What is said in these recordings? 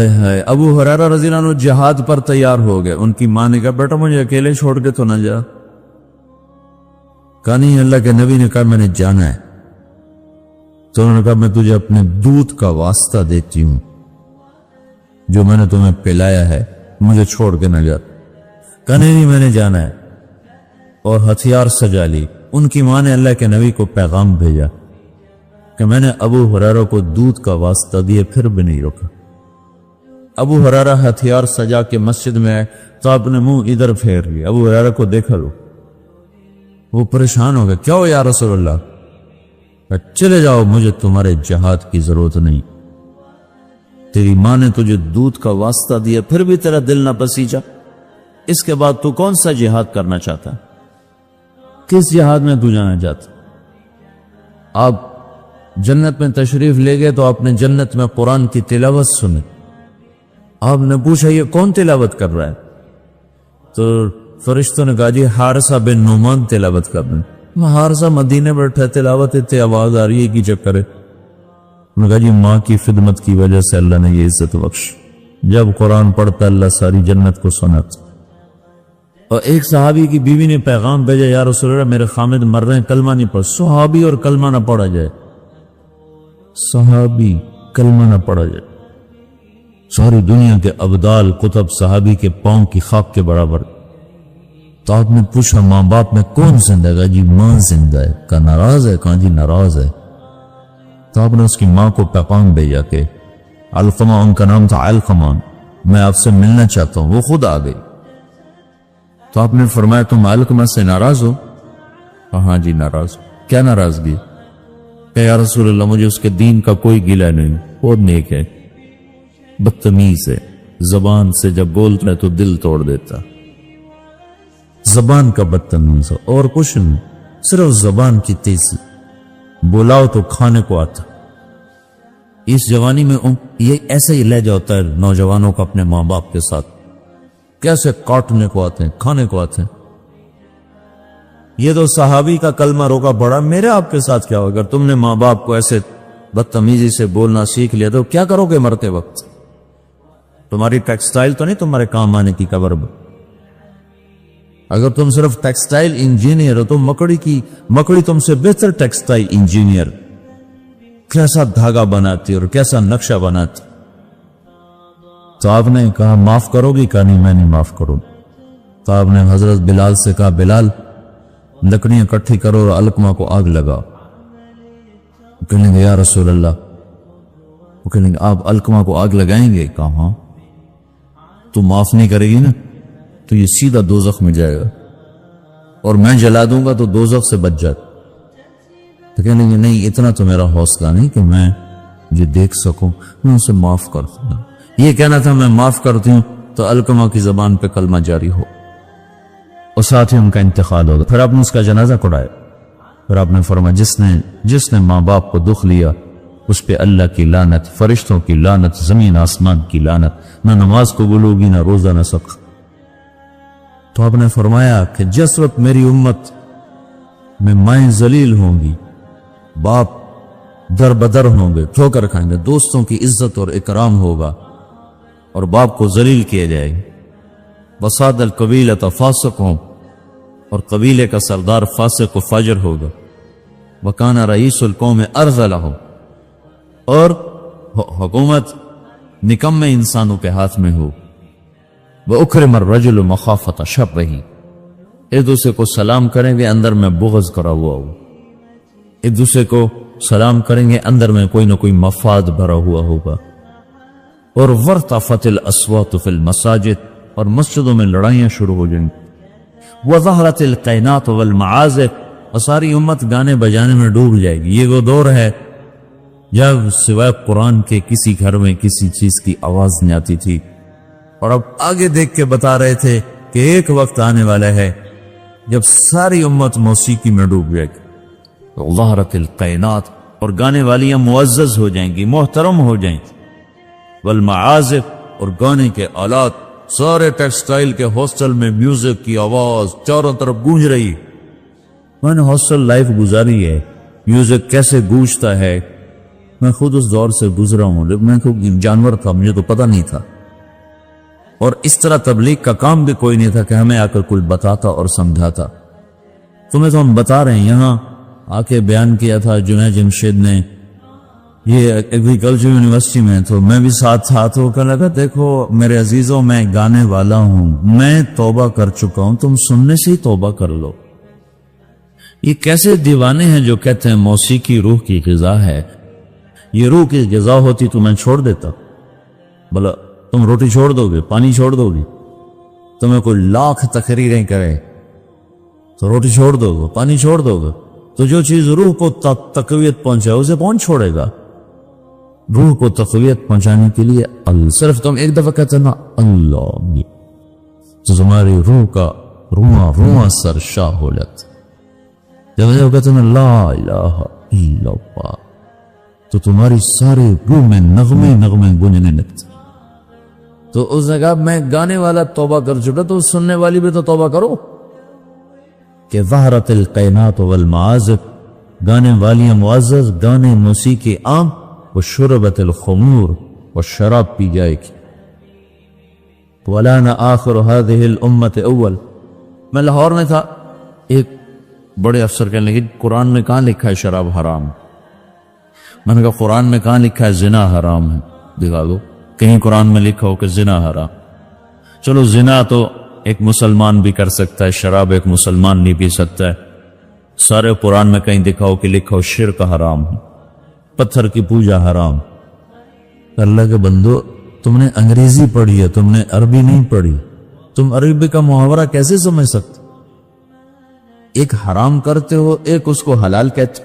ہائے ہائے، ابو ہریرہ رضی اللہ عنہ جہاد پر تیار ہو گئے. ان کی ماں نے کہا بیٹا مجھے اکیلے چھوڑ کے تو نہ جا. کہا نہیں، اللہ کے نبی نے کہا میں نے جانا ہے. تو انہوں نے کہا میں تجھے اپنے دودھ کا واسطہ دیتی ہوں جو میں نے تمہیں پلایا ہے، مجھے چھوڑ کے نہ جا. کہا نہیں میں نے جانا ہے، اور ہتھیار سجا لی. ان کی ماں نے اللہ کے نبی کو پیغام بھیجا کہ میں نے ابو ہریرہ کو دودھ کا واسطہ دیے پھر بھی نہیں رکا. ابو ہریرہ ہتھیار سجا کے مسجد میں آئے تو آپ نے منہ ادھر پھیر لیا. ابو ہریرہ کو دیکھا لو، وہ پریشان ہو گئے. کیا ہو یا رسول اللہ؟ چلے جاؤ، مجھے تمہارے جہاد کی ضرورت نہیں. تیری ماں نے تجھے دودھ کا واسطہ دیا پھر بھی تیرا دل نہ پسیجا. اس کے بعد تو کون سا جہاد کرنا چاہتا؟ کس جہاد میں تو جانا چاہتا؟ آپ جنت میں تشریف لے گئے تو آپ نے جنت میں قرآن کی تلاوت سنی. آپ نے پوچھا یہ کون تلاوت کر رہا ہے؟ تو فرشتوں نے کہا جی حارثہ بن نعمان تلاوت کر رہے ہیں. حارثہ مدینے بیٹھا تلاوت اتنی آواز آ رہی ہے کی چکر ہے. انہوں نے کہا جی ماں کی خدمت کی وجہ سے اللہ نے یہ عزت بخش. جب قرآن پڑھتا اللہ ساری جنت کو سناتا. اور ایک صحابی کی بیوی نے پیغام بھیجا یا رسول اللہ میرے خامد مر رہے ہیں، کلمہ نہیں پڑھ. صحابی اور کلمہ نہ پڑھا جائے، صحابی کلمہ نہ پڑھا جائے. ساری دنیا کے ابدال کتب صحابی کے پاؤں کی خاک کے برابر. تو آپ نے پوچھا ماں باپ میں کون زندہ ہے؟ جی ماں زندہ ہے. کہا ناراض ہے؟ کہا جی ناراض ہے. تو آپ نے اس کی ماں کو پیغام بھیجا کہ علقمہ، ان کا نام تھا علقمہ، میں آپ سے ملنا چاہتا ہوں. وہ خود آ گئی. تو آپ نے فرمایا تم علقمہ سے ناراض ہو؟ ہاں جی ناراض. کیا ناراضگی؟ کہ یا رسول اللہ مجھے اس کے دین کا کوئی گلہ نہیں، بہت نیک ہے، بدتمیز ہے، زبان سے جب بولتا ہے تو دل توڑ دیتا. زبان کا بدتمیز ہو اور کچھ نہیں، صرف زبان کی تیزی. بلاؤ تو کھانے کو آتا. اس جوانی میں یہ ایسا ہی لہجہ ہوتا ہے نوجوانوں کا اپنے ماں باپ کے ساتھ. کیسے کاٹنے کو آتے ہیں، کھانے کو آتے ہیں. یہ تو صحابی کا کلمہ روکا پڑا، میرے آپ کے ساتھ کیا ہو؟ اگر تم نے ماں باپ کو ایسے بدتمیزی سے بولنا سیکھ لیا تو کیا کرو گے مرتے وقت؟ تمہاری ٹیکسٹائل تو نہیں تمہارے کام آنے کی قبر میں. اگر تم صرف ٹیکسٹائل انجینئر ہو تو مکڑی تم سے بہتر ٹیکسٹائل انجینئر. کیسا دھاگا بناتی اور کیسا نقشہ بناتی. تو آپ نے کہا معاف کرو گی؟ کہا نہیں میں نہیں معاف کروں. تو آپ نے حضرت بلال سے کہا بلال لکڑیاں اکٹھی کرو اور علقمہ کو آگ لگاؤ. وہ کہیں گے یا رسول اللہ، وہ کہیں گے آپ علقمہ کو آگ لگائیں گے؟ کہا ہاں. تو معاف نہیں کرے گی نا تو یہ سیدھا دوزخ میں جائے گا، اور میں جلا دوں گا تو دوزخ سے بچ جاتا. تو کہنے لگے نہیں اتنا تو میرا حوصلہ نہیں کہ میں یہ دیکھ سکوں، میں اسے معاف کر دوں. یہ کہنا تھا میں معاف کرتی ہوں تو علقمہ کی زبان پہ کلمہ جاری ہو اور ساتھ ہی ان کا انتقال ہوگا. پھر آپ نے اس کا جنازہ کڑایا. پھر آپ نے فرمایا جس نے ماں باپ کو دکھ لیا اس پہ اللہ کی لعنت، فرشتوں کی لعنت، زمین آسمان کی لعنت. نہ نماز قبول ہوگی، نہ روزہ، نہ صدقہ. تو آپ نے فرمایا کہ جس وقت میری امت میں مائیں ذلیل ہوں گی، باپ در بدر ہوں گے، ٹھوکر کھائیں گے، دوستوں کی عزت اور اکرام ہوگا اور باپ کو ذلیل کیا جائے گا. وساد القبیلۃ فاسق ہوں، اور قبیلے کا سردار فاسق و فاجر ہوگا. وکان رئیس القوم ارذلہم، اور حکومت نکمے انسانوں کے ہاتھ میں ہو. وَأُكْرِمَ الرَّجُلُ مَخَافَةَ شَرِّهِ، ایک دوسرے کو سلام کریں گے اندر میں بغض کرا ہوا ہو. ایک دوسرے کو سلام کریں گے اندر میں کوئی نہ کوئی مفاد بھرا ہوا ہوگا. اور وَارْتَفَتِ الْأَصْوَاتُ فِي الْمَسَاجِدِ، اور مسجدوں میں لڑائیاں شروع ہو جائیں گی. وَظَهَرَتِ الْقَيْنَاتُ وَالْمَعَازِفُ، اور ساری امت گانے بجانے میں ڈوب جائے گی. یہ وہ دور ہے جب سوائے قرآن کے کسی گھر میں کسی چیز کی آواز نہیں آتی تھی. اور اب آگے دیکھ کے بتا رہے تھے کہ ایک وقت آنے والا ہے جب ساری امت موسیقی میں ڈوب جائے گی. ظہرت القینات، اور گانے والیاں معزز ہو جائیں گی، محترم ہو جائیں گی. والمعازف، اور گانے کے آلات، سارے ٹیکسٹائل کے ہاسٹل میں میوزک کی آواز چاروں طرف گونج رہی. میں نے ہاسٹل لائف گزاری ہے، میوزک کیسے گونجتا ہے میں خود اس دور سے گزرا ہوں، لیکن میں خود جانور تھا، مجھے تو پتہ نہیں تھا، اور اس طرح تبلیغ کا کام بھی کوئی نہیں تھا کہ ہمیں آ کر کچھ بتاتا اور سمجھاتا۔ تمہیں تو ہم بتا رہے ہیں، یہاں آ کے بیان کیا تھا جنید جمشید نے، یہ ایگریکلچر یونیورسٹی میں، تو میں بھی ساتھ ہو کر لگا، دیکھو میرے عزیزوں، میں گانے والا ہوں، میں توبہ کر چکا ہوں، تم سننے سے ہی توبہ کر لو۔ یہ کیسے دیوانے ہیں جو کہتے ہیں موسیقی روح کی غذا ہے؟ یہ روح کی غذا ہوتی تو میں چھوڑ دیتا، بلا تم روٹی چھوڑ دو گے، پانی چھوڑ دو گے، تمہیں کوئی لاکھ تقریریں کرے تو روٹی چھوڑ دو گے، پانی چھوڑ دو گے، تو جو چیز روح کو تقویت پہنچائے اسے کون چھوڑے گا؟ روح کو تقویت پہنچانے کے لیے صرف تم ایک دفعہ کہتے نا اللہ، تو تمہاری روح کا رواں سرشار ہو جاتا۔ جب کہتے نا لا الہ الا اللہ، تو تمہاری سارے روح میں نغمے گونجنے لگتے۔ تو اس نے کہا میں گانے والا توبہ کر چکا، تو سننے والی بھی تو توبہ کرو کہ ظہرت القینات والمعازف، گانے والیاں معزز، گانے موسیقی عام، وشربت الخمور، والشراب پی جائے گی۔ وَلَانَ آخر هذه الْأُمَّةِ اول، میں لاہور میں تھا، ایک بڑے افسر کہنے لگے قرآن میں کہاں لکھا ہے شراب حرام؟ میں نے کہا قرآن میں کہاں لکھا ہے زنا حرام ہے؟ دکھا دو کہیں قرآن میں لکھا ہو کہ زنا حرام۔ چلو زنا تو ایک مسلمان بھی کر سکتا ہے، شراب ایک مسلمان نہیں پی سکتا ہے، سارے قرآن میں کہیں دکھا ہو کہ لکھا ہو شرک حرام ہے، پتھر کی پوجا حرام۔ اللہ کے بندو، تم نے انگریزی پڑھی ہے، تم نے عربی نہیں پڑھی، تم عربی کا محاورہ کیسے سمجھ سکتے؟ ایک حرام کرتے ہو، ایک اس کو حلال کہتے،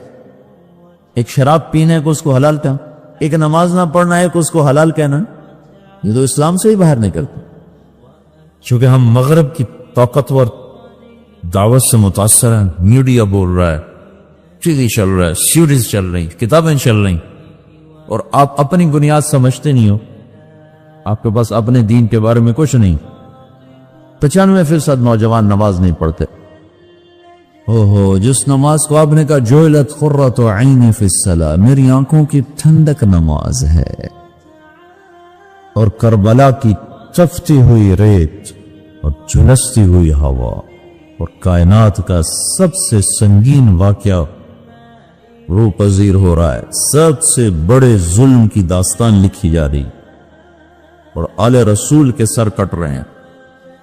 ایک شراب پینے کو اس کو حلال کہنا، ایک نماز نہ پڑھنا ایک اس کو حلال کہنا، یہ تو اسلام سے ہی باہر نکلتے۔ چونکہ ہم مغرب کی طاقتور دعوت سے متاثر ہیں، میڈیا بول رہا ہے، ٹی وی چل رہا ہے، سیریز چل رہی، کتابیں چل رہی، اور آپ اپنی بنیاد سمجھتے نہیں ہو، آپ کے پاس اپنے دین کے بارے میں کچھ نہیں۔ 95% نوجوان نماز نہیں پڑھتے۔ جس نماز کو آپ نے کہا جعلت قرۃ عینی فی الصلاۃ، میری آنکھوں کی ٹھنڈک نماز ہے، اور کربلا کی تپتی ہوئی ریت اور جھلستی ہوئی ہوا اور کائنات کا سب سے سنگین واقعہ روح پذیر ہو رہا ہے، سب سے بڑے ظلم کی داستان لکھی جا رہی، اور آل رسول کے سر کٹ رہے ہیں،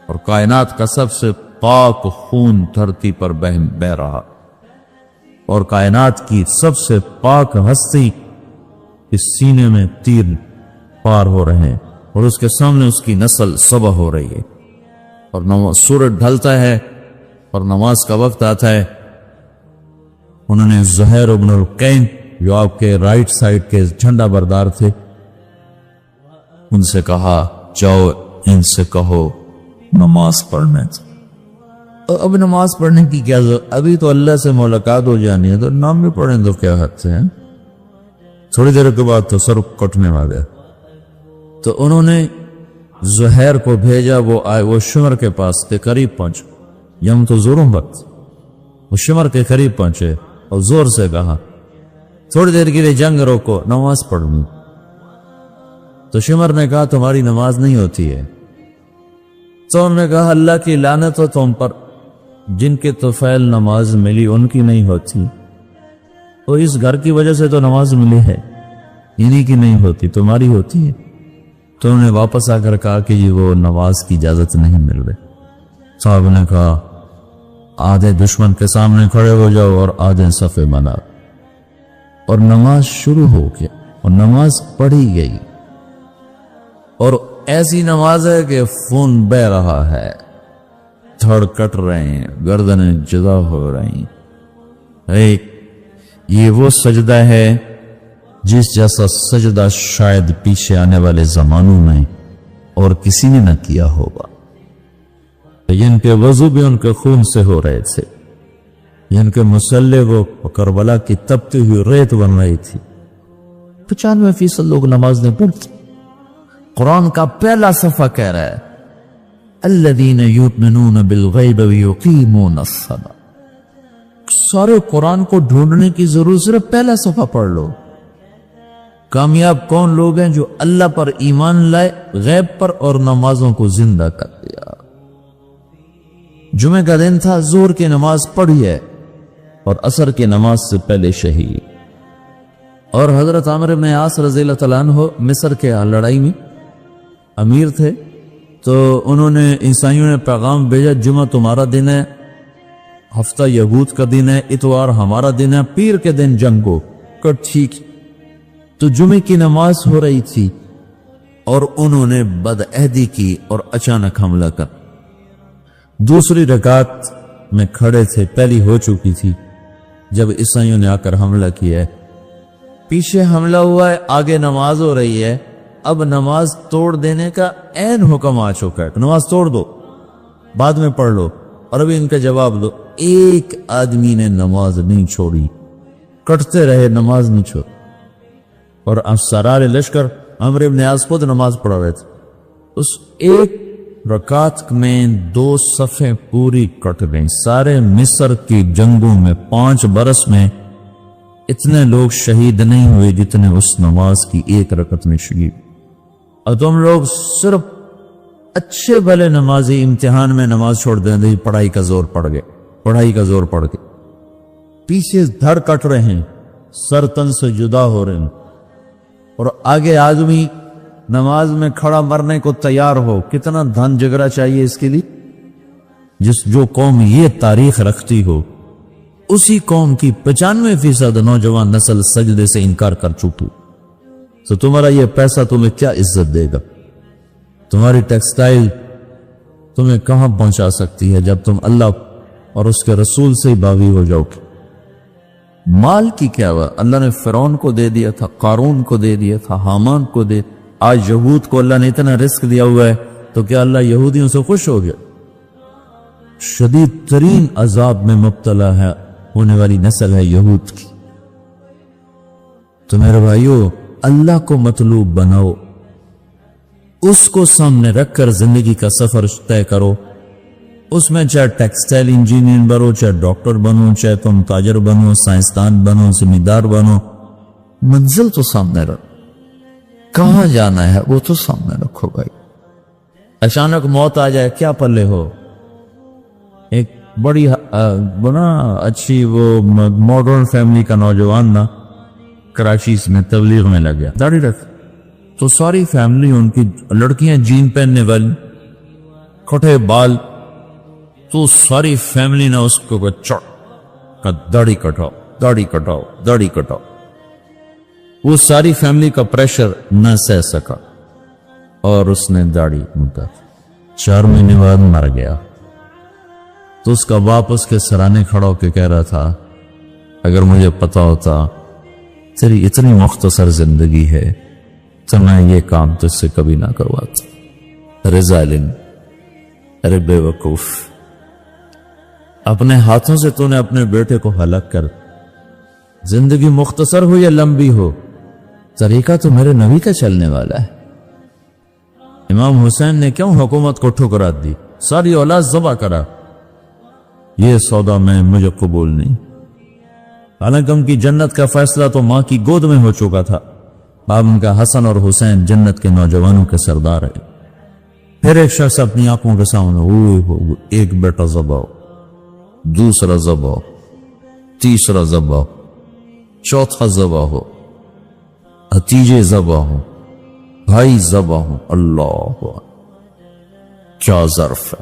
اور کائنات کا سب سے پاک خون دھرتی پر بہ رہا، اور کائنات کی سب سے پاک ہستی اس سینے میں تیر پار ہو رہے ہیں، اور اس کے سامنے اس کی نسل صبح ہو رہی ہے، اور سورج ڈھلتا ہے اور نماز کا وقت آتا ہے۔ انہوں نے زہیر ابن القین جو آپ کے رائٹ سائڈ کے جھنڈا بردار تھے، ان سے کہا جاؤ ان سے کہو نماز پڑھنے۔ اب نماز پڑھنے کی کیا ضرورت، ابھی تو اللہ سے ملاقات ہو جانی ہے، تو نام بھی پڑھیں تو کیا حد سے ہیں، تھوڑی دیر کے بعد تو سر کٹنے والے۔ تو انہوں نے زہیر کو بھیجا، وہ آئے، وہ شمر کے پاس کے قریب پہنچے، یم تو زوروں وقت، وہ شمر کے قریب پہنچے اور زور سے کہا تھوڑی دیر کے لیے جنگ روکو، نماز پڑھنی۔ تو شمر نے کہا تمہاری نماز نہیں ہوتی ہے۔ تو انہوں نے کہا اللہ کی لعنت ہو تم پر، جن کے طفیل نماز ملی ان کی نہیں ہوتی، تو اس گھر کی وجہ سے تو نماز ملی ہے، انہی کی نہیں ہوتی، تمہاری ہوتی ہے۔ تو انہوں نے واپس آ کر کہا کہ یہ وہ نماز کی اجازت نہیں مل رہی۔ صاحب نے کہا آدھے دشمن کے سامنے کھڑے ہو جاؤ اور آدھے صفے بنا، اور نماز شروع ہو گیا اور نماز پڑھی گئی، اور ایسی نماز ہے کہ خون بہ رہا ہے، دھڑ کٹ رہے ہیں، گردنیں جدا ہو رہی ہیں۔ یہ وہ سجدہ ہے جس جیسا سجدہ شاید پیچھے آنے والے زمانوں میں اور کسی نے نہ کیا ہوگا۔ جن کے وضو بھی ان کے خون سے ہو رہے تھے، جن کے مسلح وہ کربلا کی تپتی ہوئی ریت بن رہی تھی۔ 95% لوگ نماز نہیں پڑھتے۔ قرآن کا پہلا صفحہ کہہ رہا ہے الذین یؤمنون بالغیب ویقیمون الصلاۃ۔ سارے قرآن کو ڈھونڈنے کی ضرورت، صرف پہلا صفحہ پڑھ لو۔ کامیاب کون لوگ ہیں؟ جو اللہ پر ایمان لائے، غیب پر، اور نمازوں کو زندہ کر دیا۔ جمعہ کا دن تھا، ظہر کی نماز پڑھی ہے اور عصر کی نماز سے پہلے شہید۔ اور حضرت عمرو بن عاص رضی اللہ تعالیٰ عنہ مصر کے لڑائی میں امیر تھے، تو انہوں نے عیسائیوں نے پیغام بھیجا جمعہ تمہارا دن ہے، ہفتہ یہود کا دن ہے، اتوار ہمارا دن ہے، پیر کے دن جنگ ہو کر ٹھیک۔ تو جمعے کی نماز ہو رہی تھی اور انہوں نے بدعہدی کی اور اچانک حملہ کر، دوسری رکعت میں کھڑے تھے، پہلی ہو چکی تھی جب عیسائیوں نے آ کر حملہ کیا ہے، پیچھے حملہ ہوا ہے، آگے نماز ہو رہی ہے، اب نماز توڑ دینے کا عین حکم آ چکا ہے، نماز توڑ دو، بعد میں پڑھ لو، اور ابھی ان کا جواب دو۔ ایک آدمی نے نماز نہیں چھوڑی، کٹتے رہے، نماز نہیں چھوڑی۔ اور اب سرار لشکر عمرو بن عاص خود نماز پڑھ رہے تھے، اس ایک رکعت میں 2 صفیں پوری کٹ گئیں۔ سارے مصر کی جنگوں میں 5 برس میں اتنے لوگ شہید نہیں ہوئے جتنے اس نماز کی ایک رکعت میں شہید۔ اور تم لوگ صرف اچھے بھلے نمازی امتحان میں نماز چھوڑ دیں، پڑھائی کا زور پڑ گئے، پڑھائی کا زور پڑ گئے، پیچھے دھڑ کٹ رہے ہیں، سر تن سے جدا ہو رہے ہیں، اور آگے آدمی نماز میں کھڑا مرنے کو تیار ہو۔ کتنا دھن جگرا چاہیے اس کے لیے؟ جو قوم یہ تاریخ رکھتی ہو، اسی قوم کی 95% نوجوان نسل سجدے سے انکار کر چکی، تو تمہارا یہ پیسہ تمہیں کیا عزت دے گا؟ تمہاری ٹیکسٹائل تمہیں کہاں پہنچا سکتی ہے جب تم اللہ اور اس کے رسول سے ہی باغی ہو جاؤ گے؟ مال کی کیا ہوا؟ اللہ نے فرعون کو دے دیا تھا، قارون کو دے دیا تھا، حامان کو دے، آج یہود کو اللہ نے اتنا رزق دیا ہوا ہے، تو کیا اللہ یہودیوں سے خوش ہو گیا؟ شدید ترین عذاب میں مبتلا ہے ہونے والی نسل ہے یہود کی۔ تو میرے بھائیو، اللہ کو مطلوب بناؤ، اس کو سامنے رکھ کر زندگی کا سفر طے کرو، اس میں چاہے ٹیکسٹائل انجینئر بنو، چاہے ڈاکٹر بنو، چاہے تم تاجر بنو، سائنسدان بنو، ذمہ دار بنو، منزل تو سامنے رکھو، کہاں جانا ہے وہ تو سامنے رکھو بھائی۔ اچانک موت آ جائے کیا پلے ہو؟ ایک بڑی بنا اچھی وہ ماڈرن فیملی کا نوجوان نا کراچی میں تبلیغ میں لگ گیا، داڑھی رکھ، تو ساری فیملی ان کی لڑکیاں جین پہننے والی، کھٹے بال، تو ساری فیملی نے اس کو داڑھی کٹاؤ، داڑھی کٹاؤ، داڑھی کٹاؤ۔ وہ ساری فیملی کا پریشر نہ سہ سکا اور اس نے داڑھی مڈا، 4 مہینے بعد مر گیا۔ تو اس کا باپ اس کے سرانے کھڑا ہو کے کہہ رہا تھا، اگر مجھے پتا ہوتا تیری اتنی مختصر زندگی ہے تو میں یہ کام تجھ سے کبھی نہ کرواتا۔ رضالن، ارے بے وقوف، اپنے ہاتھوں سے تو نے اپنے بیٹے کو ہلاک کر، زندگی مختصر ہو یا لمبی ہو، طریقہ تو میرے نبی کا چلنے والا ہے۔ امام حسین نے کیوں حکومت کو ٹھکرا دی؟ ساری اولاد ذبح کرا، یہ سودا میں مجھے قبول نہیں۔ حالانکہ ان کی جنت کا فیصلہ تو ماں کی گود میں ہو چکا تھا، اب ان کا حسن اور حسین جنت کے نوجوانوں کے سردار ہے۔ پھر ایک شخص اپنی آنکھوں کے سامنے ایک بیٹا ذبح ہو، دوسرا ذبح ہو، تیسرا ذبح ہو، چوتھا ذبح ہو، بھتیجے ذبح ہو، بھائی ذبح ہو، اللہ کیا ظرف ہے،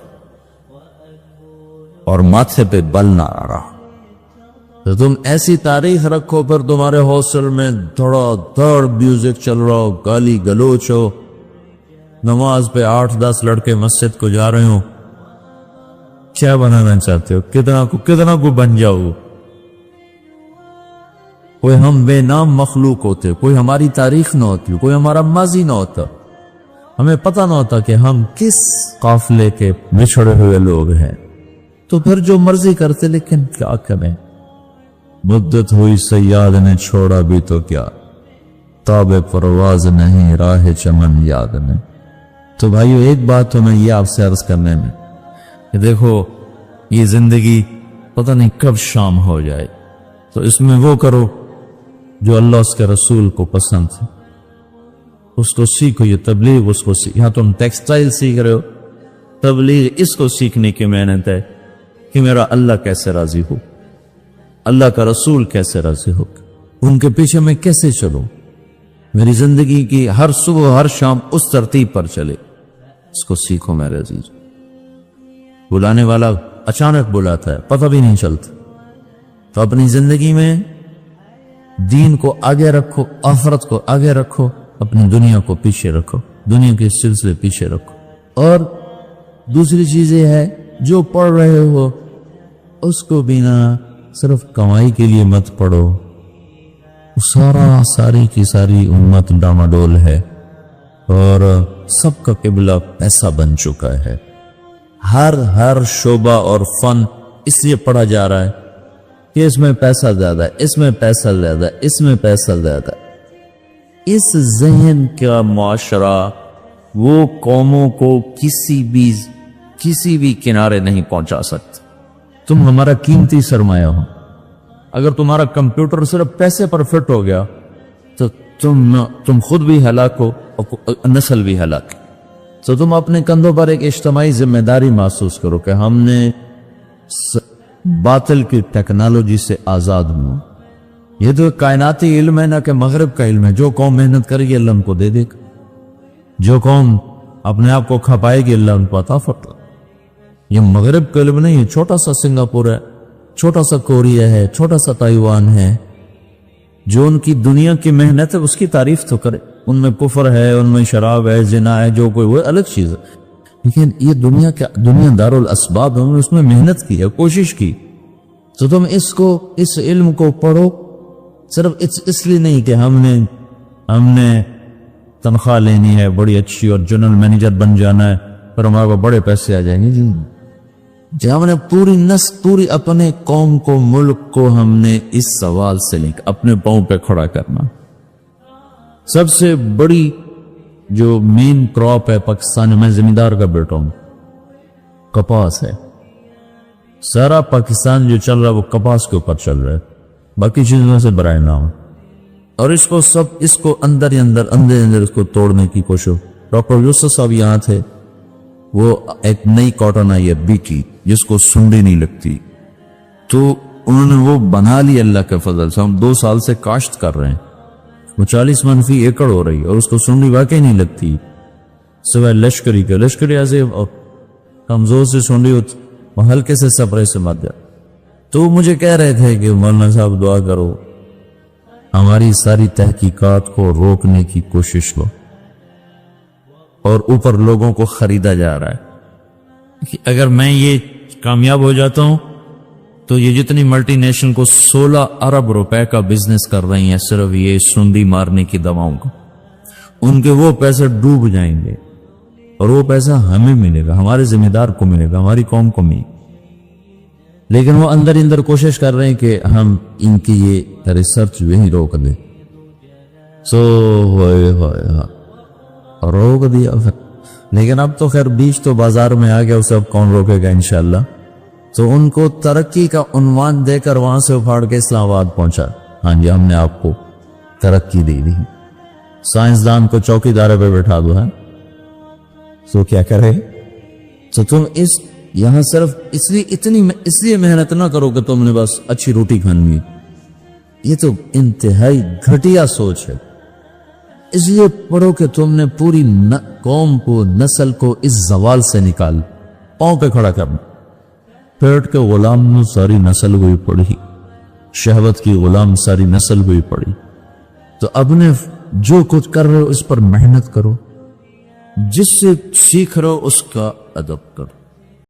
اور ماتھے پہ بل نہ آ رہا۔ تو تم ایسی تاریخ رکھو، پھر تمہارے ہاسٹل میں تھوڑا دھڑ میوزک چل رہا ہو، گالی گلوچ ہو، نماز پہ 8-10 لڑکے مسجد کو جا رہے ہوں، کیا بنانا چاہتے ہو؟ کتنا کو بن جاؤ؟ کوئی ہم بے نام مخلوق ہوتے، کوئی ہماری تاریخ نہ ہوتی، کوئی ہمارا ماضی نہ ہوتا، ہمیں پتہ نہ ہوتا کہ ہم کس قافلے کے بچھڑے ہوئے لوگ ہیں، تو پھر جو مرضی کرتے، لیکن کیا کریں؟ مدت ہوئی سیاد نے چھوڑا بھی تو کیا، تاب پرواز نہیں راہ چمن یاد نہیں۔ تو بھائیو، ایک بات تو میں یہ آپ سے عرض کرنے میں کہ دیکھو، یہ زندگی پتہ نہیں کب شام ہو جائے، تو اس میں وہ کرو جو اللہ اس کے رسول کو پسند ہے، اس کو سیکھو. یہ تبلیغ اس کو یہاں تم ٹیکسٹائل سیکھ رہے ہو, تبلیغ اس کو سیکھنے کی محنت ہے کہ میرا اللہ کیسے راضی ہو, اللہ کا رسول کیسے راضی ہو, ان کے پیچھے میں کیسے چلوں, میری زندگی کی ہر صبح ہر شام اس ترتیب پر چلے. اس کو سیکھو میرے عزیز. بلانے والا اچانک بلاتا ہے, پتہ بھی نہیں چلتا. تو اپنی زندگی میں دین کو آگے رکھو, آخرت کو آگے رکھو, اپنی دنیا کو پیچھے رکھو, دنیا کے سلسلے پیچھے رکھو. اور دوسری چیز یہ ہے, جو پڑھ رہے ہو اس کو بھی نہ صرف کمائی کے لیے مت پڑھو. ساری کی ساری امت ڈاماڈول ہے اور سب کا قبلہ پیسہ بن چکا ہے. ہر شعبہ اور فن اس لیے پڑھا جا رہا ہے کہ اس میں پیسہ زیادہ ہے, اس میں پیسہ زیادہ ہے, اس میں پیسہ زیادہ ہے. اس ذہن کا معاشرہ وہ قوموں کو کسی بھی کنارے نہیں پہنچا سکتا. تم ہمارا قیمتی سرمایہ ہو. اگر تمہارا کمپیوٹر صرف پیسے پر فٹ ہو گیا تو تم خود بھی ہلاک ہو اور نسل بھی ہلاک. تو تم اپنے کندھوں پر ایک اجتماعی ذمہ داری محسوس کرو کہ ہم نے باطل کی ٹیکنالوجی سے آزاد ہوں. یہ تو کائناتی علم ہے, نہ کہ مغرب کا علم ہے. جو قوم محنت کرے گی اللہ ان کو دے دے گا, جو قوم اپنے آپ کو کھپائے گی اللہ ان کو عطا فرمائے. یہ مغرب کا علم نہیں ہے. چھوٹا سا سنگاپور ہے, چھوٹا سا کوریا ہے, چھوٹا سا تائیوان ہے. جو ان کی دنیا کی محنت ہے اس کی تعریف تو کرے. ان میں کفر ہے, ان میں شراب ہے, زنا ہے, جو کوئی وہ الگ چیز ہے. لیکن یہ دنیا دار الاسباب ہے, اس میں محنت کی ہے, کوشش کی. تو تم اس علم کو پڑھو صرف اس لیے نہیں کہ ہم نے تنخواہ لینی ہے بڑی اچھی اور جنرل مینیجر بن جانا ہے پھر ہمارے کو بڑے پیسے آ جائیں گے. جب ہم نے پوری اپنے قوم کو, ملک کو ہم نے اس سوال سے لے کر اپنے پاؤں پہ کھڑا کرنا. سب سے بڑی جو مین کراپ ہے پاکستان میں, زمیندار کا بیٹا ہوں, کپاس ہے. سارا پاکستان جو چل رہا ہے وہ کپاس کے اوپر چل رہا ہے, باقی چیزوں سے برائے نام. اور اس کو اندر اس کو توڑنے کی کوشش. ڈاکٹر یوسف صاحب یہاں تھے, وہ ایک نئی کاٹن آئی ہے بیٹی جس کو سنڈی نہیں لگتی, تو انہوں نے وہ بنا لی اللہ کے فضل سے. ہم 2 سال سے کاشت کر رہے ہیں, وہ 40 من فی ایکڑ ہو رہی اور اس کو سنڈی واقعی نہیں لگتی سوائے لشکری ایسے کمزور سے سنڈی ہوتی, وہ ہلکے سے سپرے سے مت جائے. تو مجھے کہہ رہے تھے کہ مولانا صاحب دعا کرو, ہماری ساری تحقیقات کو روکنے کی کوشش کو, اور اوپر لوگوں کو خریدا جا رہا ہے کہ اگر میں یہ کامیاب ہو جاتا ہوں تو یہ جتنی ملٹی نیشنل کو 16 ارب روپے کا بزنس کر رہی ہیں صرف یہ سنڈی مارنے کی دواؤں کا, ان کے وہ پیسے ڈوب جائیں گے اور وہ پیسہ ہمیں ملے گا, ہمارے ذمہ دار کو ملے گا, ہماری قوم کو ملے گا. لیکن وہ اندر کوشش کر رہے ہیں کہ ہم ان کی یہ ریسرچ وہی روک دیں. روک دیا پھر, لیکن اب تو خیر بیچ تو بازار میں آ گیا, اسے اب کون روکے گا انشاءاللہ. تو ان کو ترقی کا عنوان دے کر وہاں سے اپھاڑ کے اسلام آباد پہنچا. ہاں جی, ہم نے آپ کو ترقی دے دی. سائنسدان کو چوکی دارے پہ بٹھا دو ہے تو کیا کرے. تو تم یہاں صرف اس لیے محنت نہ کرو کہ تم نے بس اچھی روٹی کھانی. یہ تو انتہائی گھٹیا سوچ ہے. اس لیے پڑھو کہ تم نے پوری قوم کو, نسل کو اس زوال سے نکال, پاؤں پہ کھڑا کرنا. پیٹ کے غلام نے ساری نسل ہوئی پڑی, شہوت کی غلام ساری نسل ہوئی پڑی. تو اپنے جو کچھ کر رہے ہو اس پر محنت کرو, جس سے سیکھ رہے ہو اس کا ادب کرو.